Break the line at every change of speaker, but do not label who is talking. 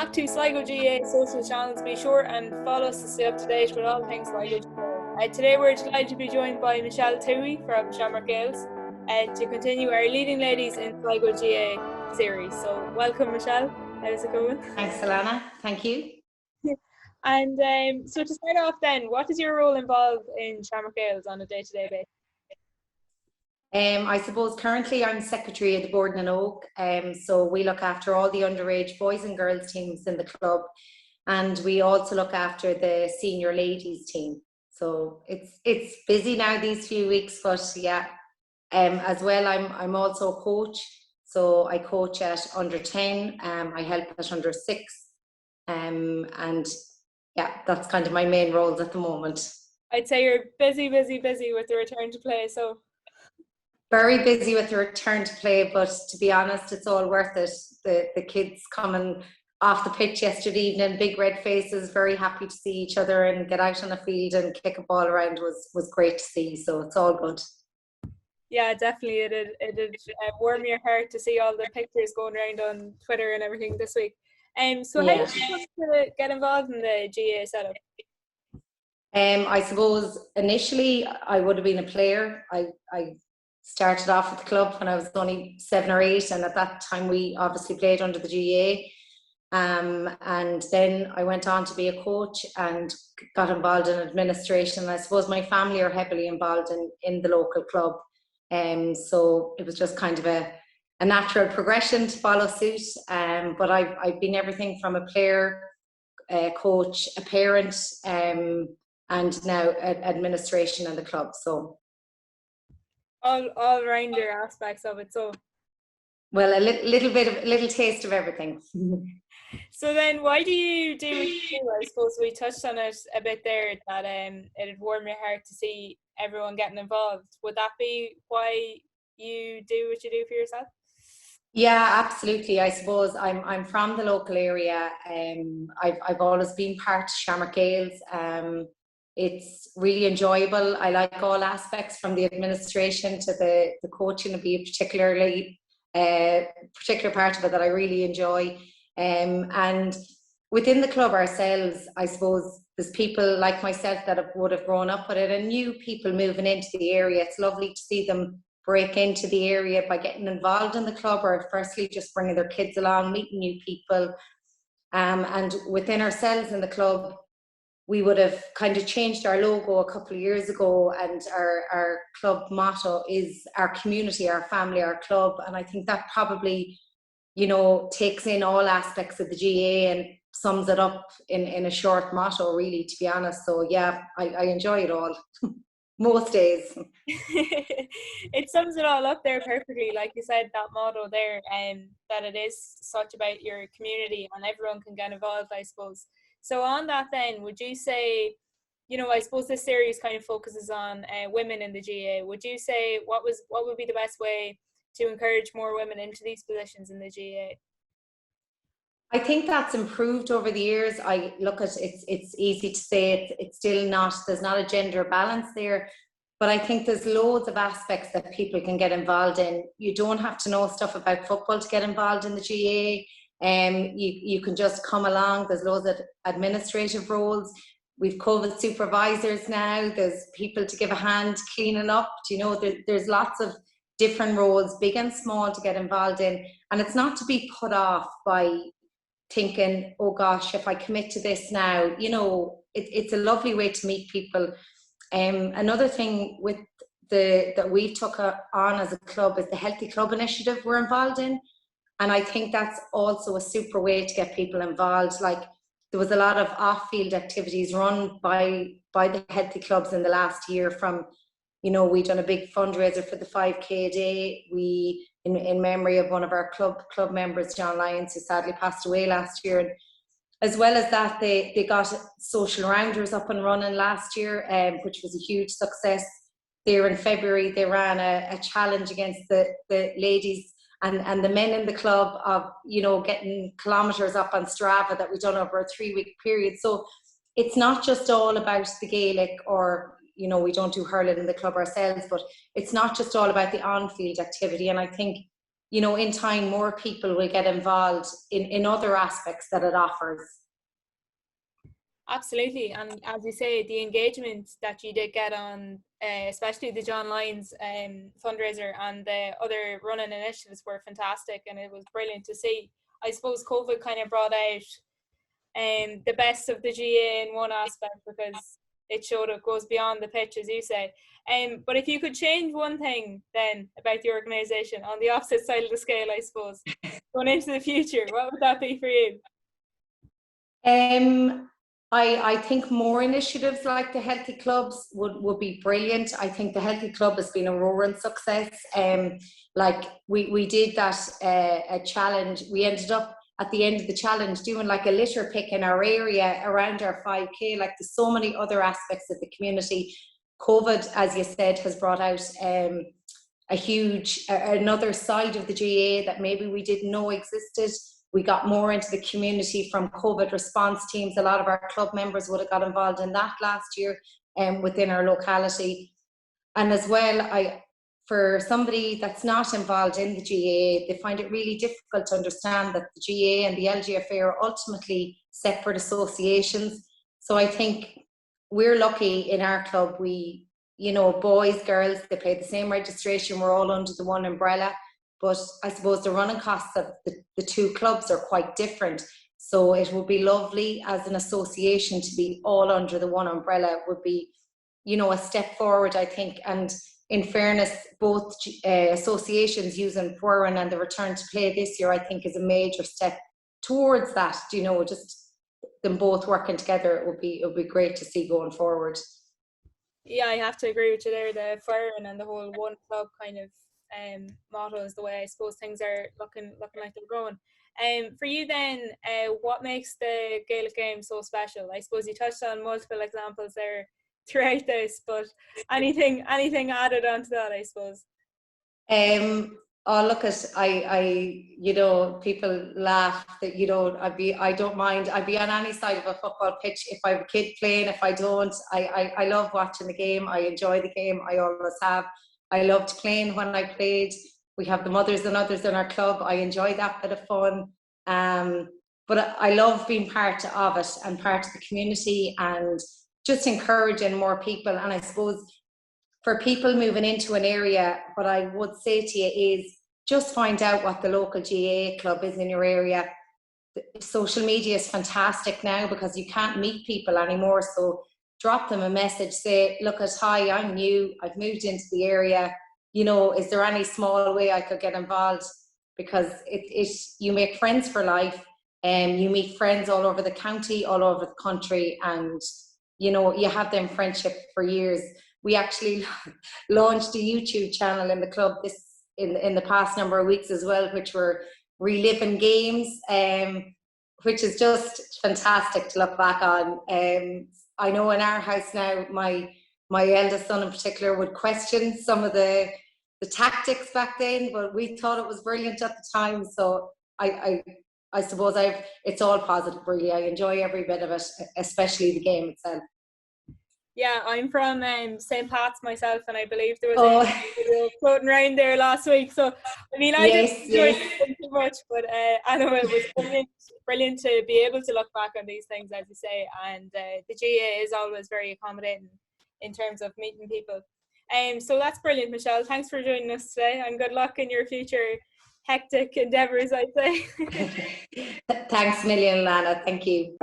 back to Sligo GAA social channels. Be sure and follow us to stay up to date with all things Sligo GAA. Today we're delighted to be joined by Touhy from Shamrock Gaels to continue our Leading Ladies in Sligo GAA series. So welcome, Michelle. How's it going?
Thanks, Alana. Thank you.
And so to start off then, what is your role involved in Shamrock Gaels on a day-to-day basis?
I suppose currently I'm secretary of the Board and Oak, so we look after all the underage boys and girls teams in the club, and we also look after the senior ladies team. So it's busy now these few weeks, but yeah, as well I'm also a coach, so I coach at under 10, I help at under 6, and yeah, that's kind of my main roles at the moment.
I'd say you're busy with the return to play, so.
Very busy with the return to play, but to be honest, it's all worth it. The kids coming off the pitch yesterday evening, big red faces, very happy to see each other and get out on the field and kick a ball around was great to see. So it's all good.
Yeah, definitely. It did warm your heart to see all the pictures going around on Twitter and everything this week. So how did you come to get involved in the GAA setup?
I suppose initially I would have been a player. I started off with the club when I was only 7 or 8, and at that time we obviously played under the GAA. And then I went on to be a coach and got involved in administration. I suppose my family are heavily involved in the local club. So it was just kind of a natural progression to follow suit. But I've been everything from a player, a coach, a parent, and now administration in the club. So
all rounder aspects of it. So
well, a little taste of everything.
So then why do you do what you do? I suppose we touched on it a bit there, that it'd warm your heart to see everyone getting involved. Would that be why you do what you do for yourself?
Yeah, absolutely. I suppose I'm from the local area. I've always been part of Shamrock Gaels. It's really enjoyable. I like all aspects, from the administration to the coaching. It'd be a particular part of it that I really enjoy. And within the club ourselves, I suppose there's people like myself that would have grown up with it, and new people moving into the area. It's lovely to see them break into the area by getting involved in the club, or firstly just bringing their kids along, meeting new people. And within ourselves in the club, we would have kind of changed our logo a couple of years ago, and our club motto is our community, our family, our club. And I think that probably, takes in all aspects of the GAA and sums it up in a short motto, really, to be honest. So yeah, I enjoy it all. Most days.
It sums it all up there perfectly, like you said, that motto there, that it is such about your community and everyone can get involved, I suppose. So on that then, would you say, I suppose this series kind of focuses on women in the GAA. Would you say what would be the best way to encourage more women into these positions in the GAA?
I think that's improved over the years. I look at it's easy to say it's still not, there's not a gender balance there, but I think there's loads of aspects that people can get involved in. You don't have to know stuff about football to get involved in the GAA. You can just come along. There's loads of administrative roles. We've COVID supervisors now. There's people to give a hand cleaning up. There's lots of different roles, big and small, to get involved in. And it's not to be put off by thinking, oh gosh, if I commit to this now, it's a lovely way to meet people. Another thing that we took on as a club is the Healthy Club initiative we're involved in. And I think that's also a super way to get people involved. Like, there was a lot of off-field activities run by the healthy clubs in the last year. From, we done a big fundraiser for the 5K day. We, in memory of one of our club members, John Lyons, who sadly passed away last year. And as well as that, they got social rounders up and running last year, which was a huge success. There in February, they ran a challenge against the ladies and the men in the club of, getting kilometres up on Strava that we've done over a 3-week period. So it's not just all about the Gaelic, or, we don't do hurling in the club ourselves, but it's not just all about the on-field activity. And I think you know, in time, more people will get involved in other aspects that it offers.
Absolutely, and as you say, the engagement that you did get on, especially the John Lyons fundraiser and the other running initiatives were fantastic, and it was brilliant to see. I suppose COVID kind of brought out the best of the GAA in one aspect, because it showed it goes beyond the pitch, as you say. But if you could change one thing then about the organisation on the opposite side of the scale, I suppose, going into the future, what would that be for you?
I think more initiatives like the Healthy Clubs would be brilliant. I think the Healthy Club has been a roaring success. Like we did that a challenge. We ended up at the end of the challenge doing like a litter pick in our area around our 5K. Like there's so many other aspects of the community. COVID, as you said, has brought out a huge another side of the GAA that maybe we didn't know existed. We got more into the community from COVID response teams. A lot of our club members would have got involved in that last year within our locality. And as well, for somebody that's not involved in the GAA, they find it really difficult to understand that the GAA and the LGFA are ultimately separate associations. So I think we're lucky in our club. We, you know, boys, girls, they pay the same registration. We're all under the one umbrella. But I suppose the running costs of the two clubs are quite different. So it would be lovely as an association to be all under the one umbrella. It would be, you know, a step forward, I think. And in fairness, both associations using Purin and the return to play this year, I think is a major step towards that. You know, just them both working together, it would be great to see going forward.
Yeah, I have to agree with you there. The firing and the whole one club kind of motto is the way I suppose things are looking like they're growing. For you then, what makes the Gaelic game so special? I suppose you touched on multiple examples there throughout this, but anything added onto that, I suppose?
Oh, look at I you know, people laugh that, you know, I don't mind. I'd be on any side of a football pitch if I have a kid playing. If I don't, I love watching the game. I enjoy the game. I always have. I loved playing when I played. We have the mothers and others in our club. I enjoy that bit of fun. But I love being part of it and part of the community and just encouraging more people. And I suppose for people moving into an area, what I would say to you is just find out what the local GAA club is in your area. Social media is fantastic now because you can't meet people anymore. So drop them a message, say, look, hi, I'm new, I've moved into the area, you know, is there any small way I could get involved? Because you make friends for life, and you meet friends all over the county, all over the country, and you know, you have them friendship for years. We actually launched a YouTube channel in the club in the past number of weeks as well, which were reliving games, which is just fantastic to look back on. I know in our house now, my eldest son in particular would question some of the tactics back then, but we thought it was brilliant at the time. So I suppose it's all positive, really. I enjoy every bit of it, especially the game itself.
Yeah, I'm from St. Pat's myself, and I believe there was a video floating around there last week. So, I mean, I didn't enjoy it too much, but I know it was brilliant to be able to look back on these things, as you say. And the GAA is always very accommodating in terms of meeting people. So that's brilliant, Michelle. Thanks for joining us today, and good luck in your future hectic endeavours, I'd say.
Thanks a million, Lana. Thank you.